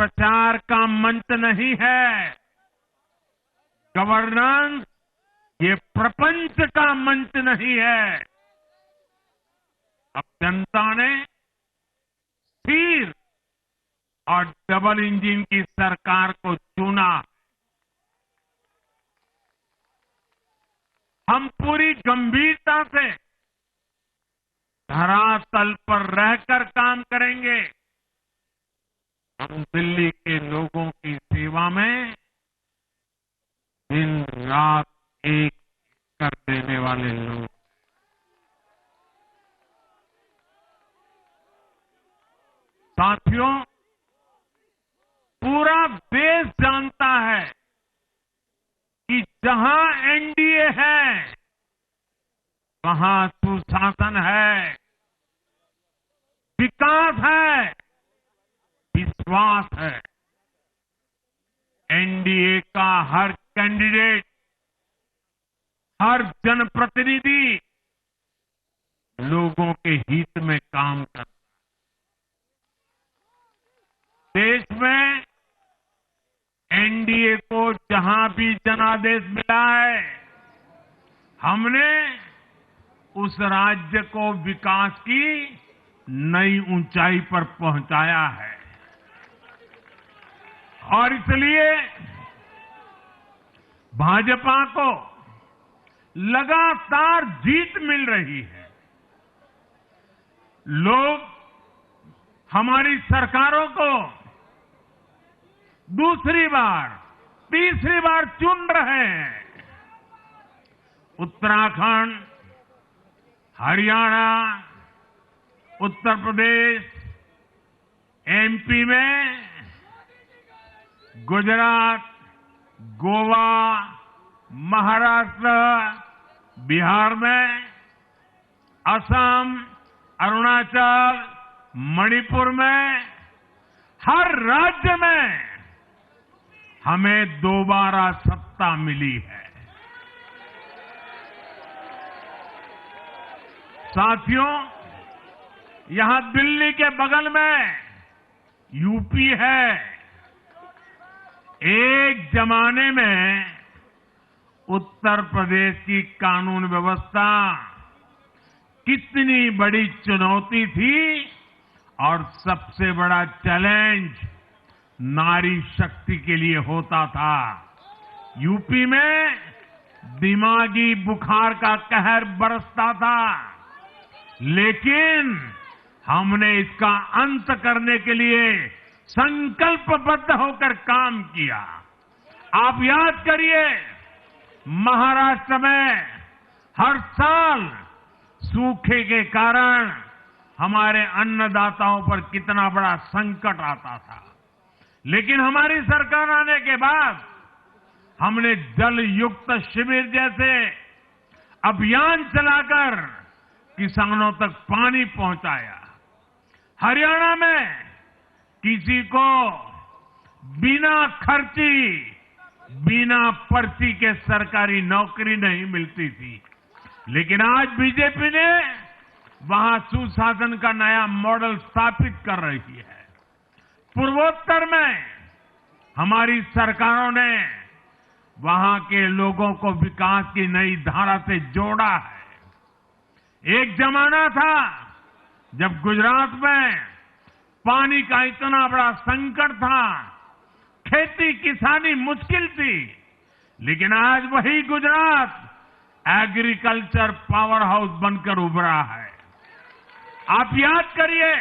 प्रचार का मंच नहीं है। गवर्नेंस ये प्रपंच का मंच नहीं है। अब जनता ने स्थिर और डबल इंजन की सरकार को चुना। हम पूरी गंभीरता से धरातल पर रहकर काम करेंगे। हम दिल्ली के लोगों की सेवा में दिन रात एक कर देने वाले लोग। साथियों, पूरा देश जानता है कि जहां एनडीए है वहां सुशासन है, विकास है, विश्वास है। एनडीए का हर कैंडिडेट, हर जनप्रतिनिधि लोगों के हित में काम करता है। देश में एनडीए को जहां भी जनादेश मिला है, हमने उस राज्य को विकास की नई ऊंचाई पर पहुंचाया है। और इसलिए भाजपा को लगातार जीत मिल रही है। लोग हमारी सरकारों को दूसरी बार, तीसरी बार चुन रहे हैं। उत्तराखंड, हरियाणा, उत्तर प्रदेश, एमपी में, गुजरात, गोवा, महाराष्ट्र, बिहार में, असम, अरुणाचल, मणिपुर में, हर राज्य में हमें दोबारा सत्ता मिली है। साथियों, यहां दिल्ली के बगल में यूपी है। एक जमाने में उत्तर प्रदेश की कानून व्यवस्था कितनी बड़ी चुनौती थी और सबसे बड़ा चैलेंज नारी शक्ति के लिए होता था। यूपी में दिमागी बुखार का कहर बरसता था, लेकिन हमने इसका अंत करने के लिए संकल्पबद्ध होकर काम किया। आप याद करिए, महाराष्ट्र में हर साल सूखे के कारण हमारे अन्नदाताओं पर कितना बड़ा संकट आता था, लेकिन हमारी सरकार आने के बाद हमने जल युक्त शिविर जैसे अभियान चलाकर किसानों तक पानी पहुंचाया। हरियाणा में किसी को बिना खर्ची, बिना पर्ची के सरकारी नौकरी नहीं मिलती थी, लेकिन आज बीजेपी ने वहां सुशासन का नया मॉडल स्थापित कर रही है। पूर्वोत्तर में हमारी सरकारों ने वहां के लोगों को विकास की नई धारा से जोड़ा है। एक जमाना था जब गुजरात में पानी का इतना बड़ा संकट था, खेती किसानी मुश्किल थी, लेकिन आज वही गुजरात एग्रीकल्चर पावर हाउस बनकर उभरा है। आप याद करिए,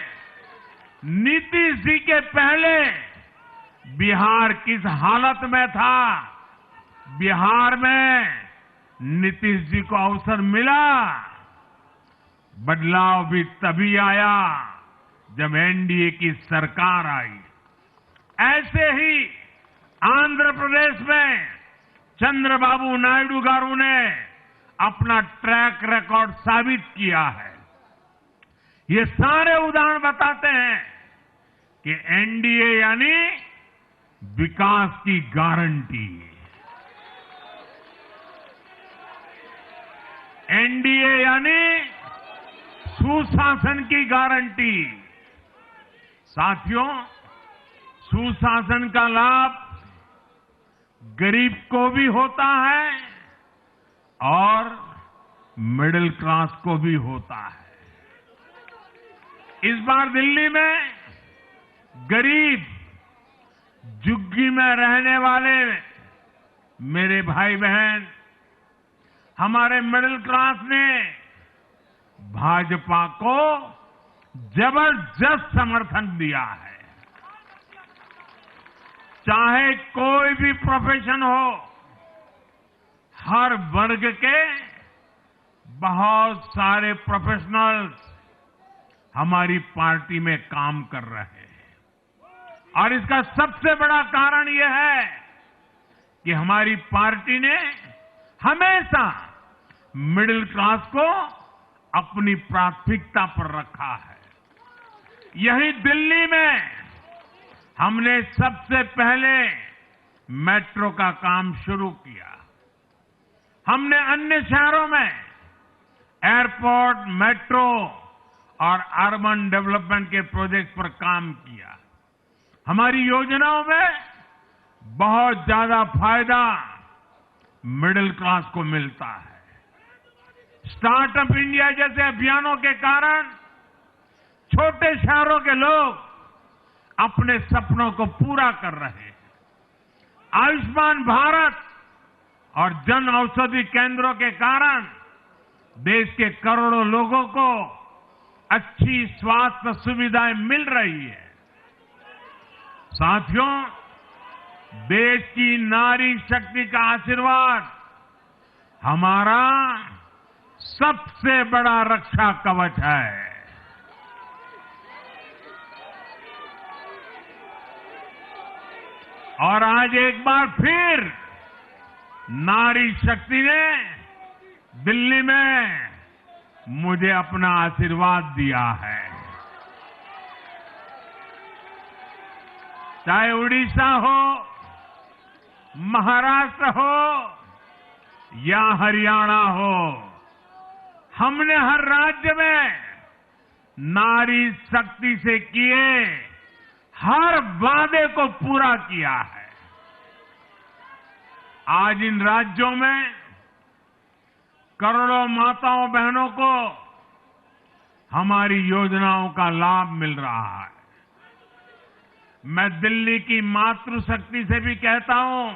नीतीश जी के पहले बिहार किस हालत में था। बिहार में नीतीश जी को अवसर मिला। बदलाव भी तभी आया जब एनडीए की सरकार आई। ऐसे ही आंध्र प्रदेश में चंद्रबाबू नायडू गारू ने अपना ट्रैक रिकॉर्ड साबित किया है। ये सारे उदाहरण बताते हैं कि एनडीए यानी विकास की गारंटी। एनडीए यानी सुशासन की गारंटी। साथियों, सुशासन का लाभ गरीब को भी होता है और मिडिल क्लास को भी होता है। इस बार दिल्ली में गरीब, झुग्गी में रहने वाले मेरे भाई बहन, हमारे मिडिल क्लास ने भाजपा को जबरदस्त समर्थन दिया है। चाहे कोई भी प्रोफेशन हो, हर वर्ग के बहुत सारे प्रोफेशनल्स हमारी पार्टी में काम कर रहे हैं और इसका सबसे बड़ा कारण यह है कि हमारी पार्टी ने हमेशा मिडिल क्लास को अपनी प्राथमिकता पर रखा है। यही दिल्ली में हमने सबसे पहले मेट्रो का काम शुरू किया। हमने अन्य शहरों में एयरपोर्ट, मेट्रो और अर्बन डेवलपमेंट के प्रोजेक्ट पर काम किया। हमारी योजनाओं में बहुत ज्यादा फायदा मिडिल क्लास को मिलता है। स्टार्टअप इंडिया जैसे अभियानों के कारण छोटे शहरों के लोग अपने सपनों को पूरा कर रहे हैं। आयुष्मान भारत और जन औषधि केंद्रों के कारण देश के करोड़ों लोगों को अच्छी स्वास्थ्य सुविधाएं मिल रही है। साथियों, देश की नारी शक्ति का आशीर्वाद हमारा सबसे बड़ा रक्षा कवच है। और आज एक बार फिर नारी शक्ति ने दिल्ली में मुझे अपना आशीर्वाद दिया है। चाहे उड़ीसा हो, महाराष्ट्र हो या हरियाणा हो, हमने हर राज्य में नारी शक्ति से किए हर वादे को पूरा किया है। आज इन राज्यों में करोड़ों माताओं बहनों को हमारी योजनाओं का लाभ मिल रहा है। मैं दिल्ली की मातृशक्ति से भी कहता हूं,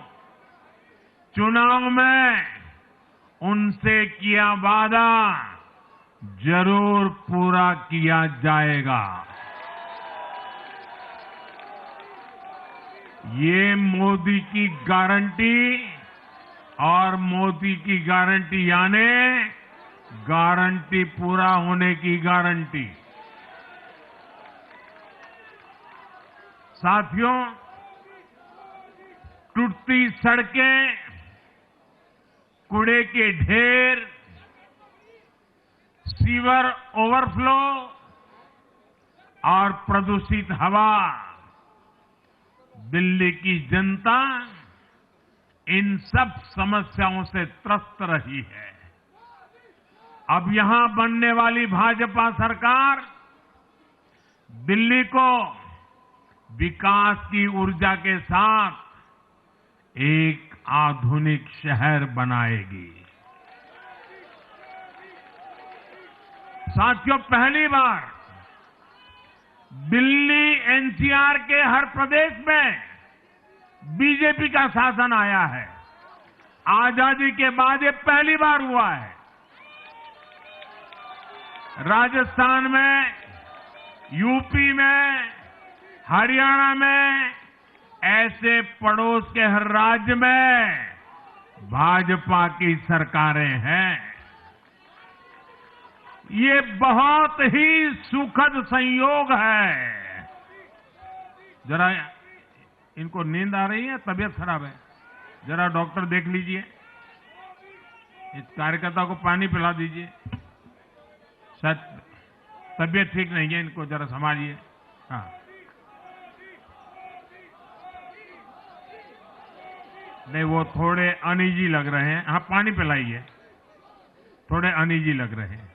चुनाव में उनसे किया वादा जरूर पूरा किया जाएगा। ये मोदी की गारंटी और मोदी की गारंटी यानी गारंटी पूरा होने की गारंटी। साथियों, टूटती सड़कें, कूड़े के ढेर, सीवर ओवरफ्लो और प्रदूषित हवा, दिल्ली की जनता इन सब समस्याओं से त्रस्त रही है। अब यहां बनने वाली भाजपा सरकार दिल्ली को विकास की ऊर्जा के साथ एक आधुनिक शहर बनाएगी। साथियों, पहली बार दिल्ली एनसीआर के हर प्रदेश में बीजेपी का शासन आया है। आजादी के बाद ये पहली बार हुआ है। राजस्थान में, यूपी में, हरियाणा में, ऐसे पड़ोस के हर राज्य में भाजपा की सरकारें हैं। ये बहुत ही सुखद संयोग है। जरा इनको नींद आ रही है, तबीयत खराब है, जरा डॉक्टर देख लीजिए। इस कार्यकर्ता को पानी पिला दीजिए, शायद तबीयत ठीक नहीं है, इनको जरा संभालिए। हाँ, नहीं वो थोड़े अनईजी लग रहे हैं। हाँ, पानी पिलाइए, थोड़े अनईजी लग रहे हैं।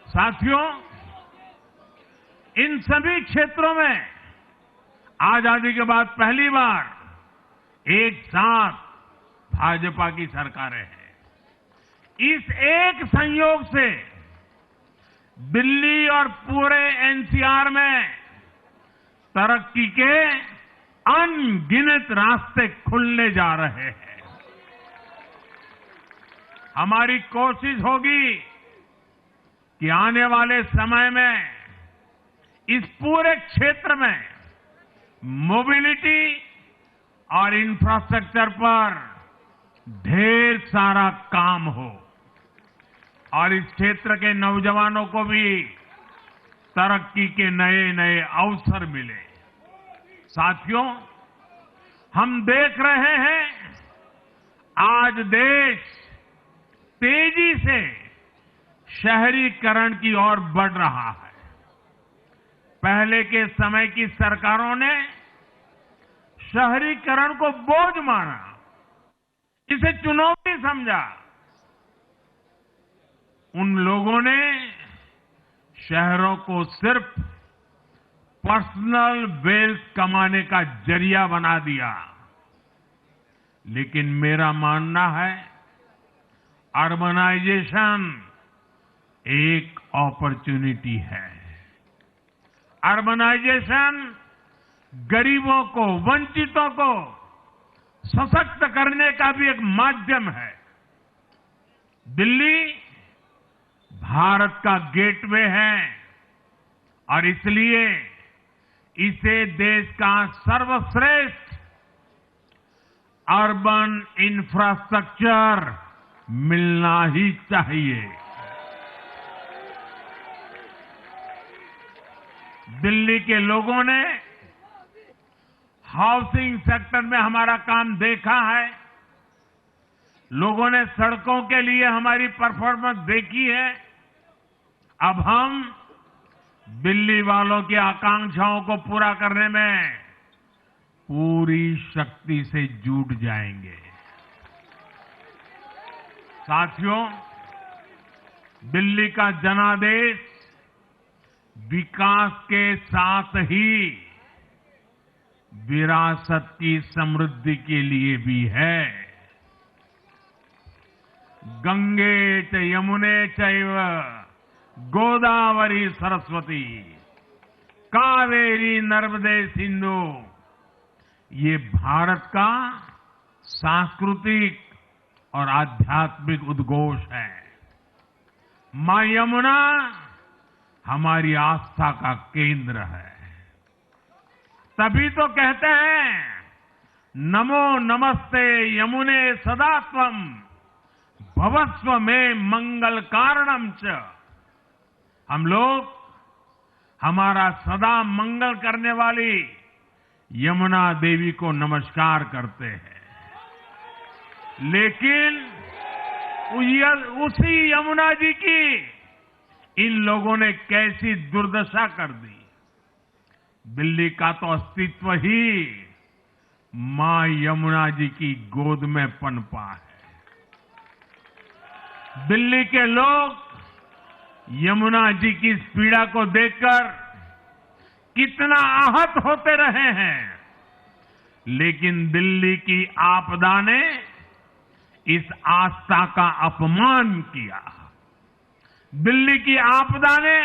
साथियों, इन सभी क्षेत्रों में आजादी के बाद पहली बार एक साथ भाजपा की सरकारें हैं। इस एक संयोग से दिल्ली और पूरे एनसीआर में तरक्की के अनगिनत रास्ते खुलने जा रहे हैं। हमारी कोशिश होगी कि आने वाले समय में इस पूरे क्षेत्र में मोबिलिटी और इंफ्रास्ट्रक्चर पर ढेर सारा काम हो और इस क्षेत्र के नौजवानों को भी तरक्की के नए नए अवसर मिले। साथियों, हम देख रहे हैं आज देश तेजी से शहरीकरण की ओर बढ़ रहा है। पहले के समय की सरकारों ने शहरीकरण को बोझ माना, इसे चुनौती समझा। उन लोगों ने शहरों को सिर्फ पर्सनल वेल्थ कमाने का जरिया बना दिया। लेकिन मेरा मानना है अर्बनाइजेशन एक अपॉर्चुनिटी है। अर्बनाइजेशन गरीबों को, वंचितों को सशक्त करने का भी एक माध्यम है। दिल्ली भारत का गेटवे है और इसलिए इसे देश का सर्वश्रेष्ठ अर्बन इंफ्रास्ट्रक्चर मिलना ही चाहिए। दिल्ली के लोगों ने हाउसिंग सेक्टर में हमारा काम देखा है। लोगों ने सड़कों के लिए हमारी परफॉर्मेंस देखी है। अब हम दिल्ली वालों की आकांक्षाओं को पूरा करने में पूरी शक्ति से जुट जाएंगे। साथियों, दिल्ली का जनादेश विकास के साथ ही विरासत की समृद्धि के लिए भी है। गंगे च यमुने चैव गोदावरी सरस्वती कावेरी नर्मदे सिंधु, ये भारत का सांस्कृतिक और आध्यात्मिक उद्घोष है। मां यमुना हमारी आस्था का केंद्र है। तभी तो कहते हैं नमो नमस्ते यमुने सदा त्वं भवस्व में मंगल कारणम च। हम लोग हमारा सदा मंगल करने वाली यमुना देवी को नमस्कार करते हैं। लेकिन उसी यमुना जी की इन लोगों ने कैसी दुर्दशा कर दी। दिल्ली का तो अस्तित्व ही मां यमुना जी की गोद में पनपा है। दिल्ली के लोग यमुना जी की इस पीड़ा को देखकर कितना आहत होते रहे हैं, लेकिन दिल्ली की आपदा ने इस आस्था का अपमान किया। दिल्ली की आपदा ने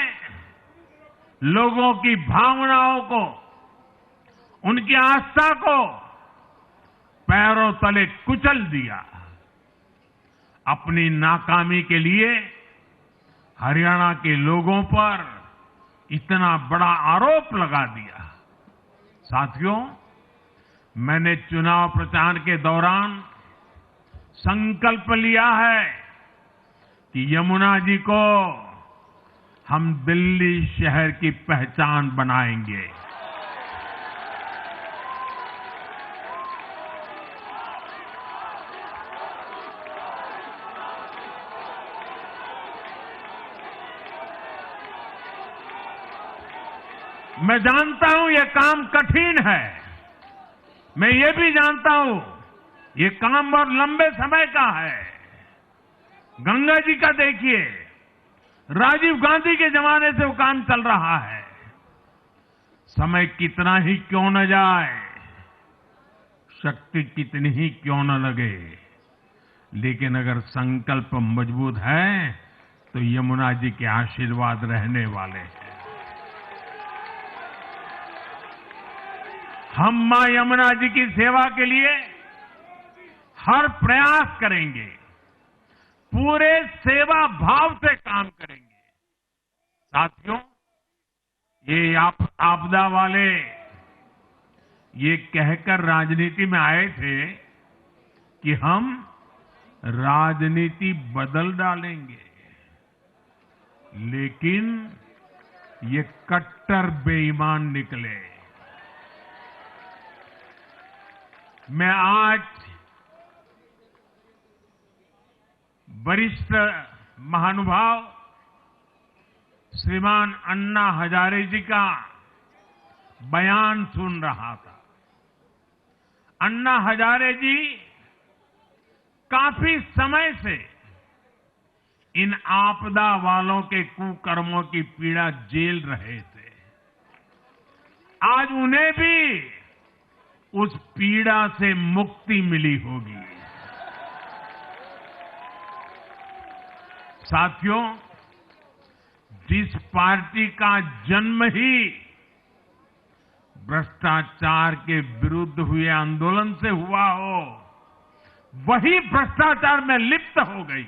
लोगों की भावनाओं को, उनकी आस्था को पैरों तले कुचल दिया। अपनी नाकामी के लिए हरियाणा के लोगों पर इतना बड़ा आरोप लगा दिया। साथियों, मैंने चुनाव प्रचार के दौरान संकल्प लिया है कि यमुना जी को हम दिल्ली शहर की पहचान बनाएंगे। मैं जानता हूं ये काम कठिन है। मैं ये भी जानता हूं ये काम बहुत लंबे समय का है। गंगा जी का देखिए, राजीव गांधी के जमाने से वो काम चल रहा है। समय कितना ही क्यों न जाए, शक्ति कितनी ही क्यों न लगे, लेकिन अगर संकल्प मजबूत है तो यमुना जी के आशीर्वाद रहने वाले हैं। हम मां यमुना जी की सेवा के लिए हर प्रयास करेंगे, पूरे सेवा भाव से काम करेंगे। साथियों, ये आपदा वाले ये कहकर राजनीति में आए थे कि हम राजनीति बदल डालेंगे, लेकिन ये कट्टर बेईमान निकले। मैं आज वरिष्ठ महानुभाव श्रीमान अन्ना हजारे जी का बयान सुन रहा था। अन्ना हजारे जी काफी समय से इन आपदा वालों के कुकर्मों की पीड़ा झेल रहे थे। आज उन्हें भी उस पीड़ा से मुक्ति मिली होगी। साथियों, जिस पार्टी का जन्म ही भ्रष्टाचार के विरुद्ध हुए आंदोलन से हुआ हो, वही भ्रष्टाचार में लिप्त हो गई।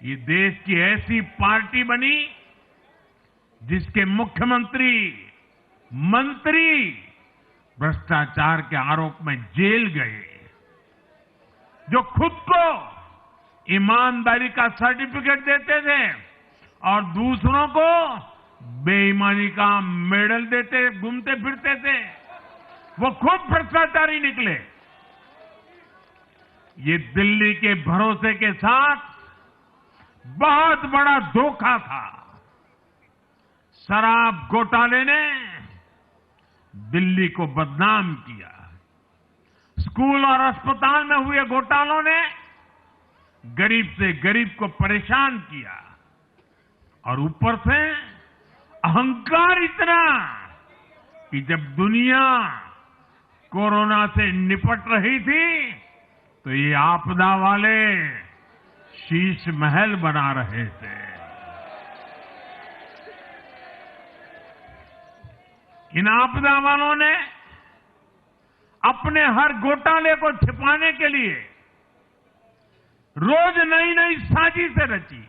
ये देश की ऐसी पार्टी बनी जिसके मुख्यमंत्री, मंत्री भ्रष्टाचार के आरोप में जेल गए, जो खुद को ईमानदारी का सर्टिफिकेट देते थे और दूसरों को बेईमानी का मेडल देते घूमते फिरते थे, वो खुद भ्रष्टाचारी निकले। ये दिल्ली के भरोसे के साथ बहुत बड़ा धोखा था। शराब घोटाले ने दिल्ली को बदनाम किया। स्कूल और अस्पताल में हुए घोटालों ने गरीब से गरीब को परेशान किया, और ऊपर से अहंकार इतना कि जब दुनिया कोरोना से निपट रही थी तो ये आपदा वाले शीश महल बना रहे थे। इन आपदा वालों ने अपने हर घोटाले को छिपाने के लिए रोज नई नई साजिशें रची,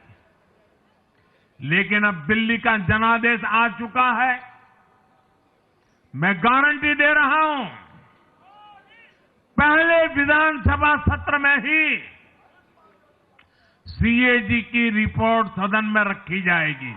लेकिन अब दिल्ली का जनादेश आ चुका है। मैं गारंटी दे रहा हूं, पहले विधानसभा सत्र में ही सीएजी की रिपोर्ट सदन में रखी जाएगी।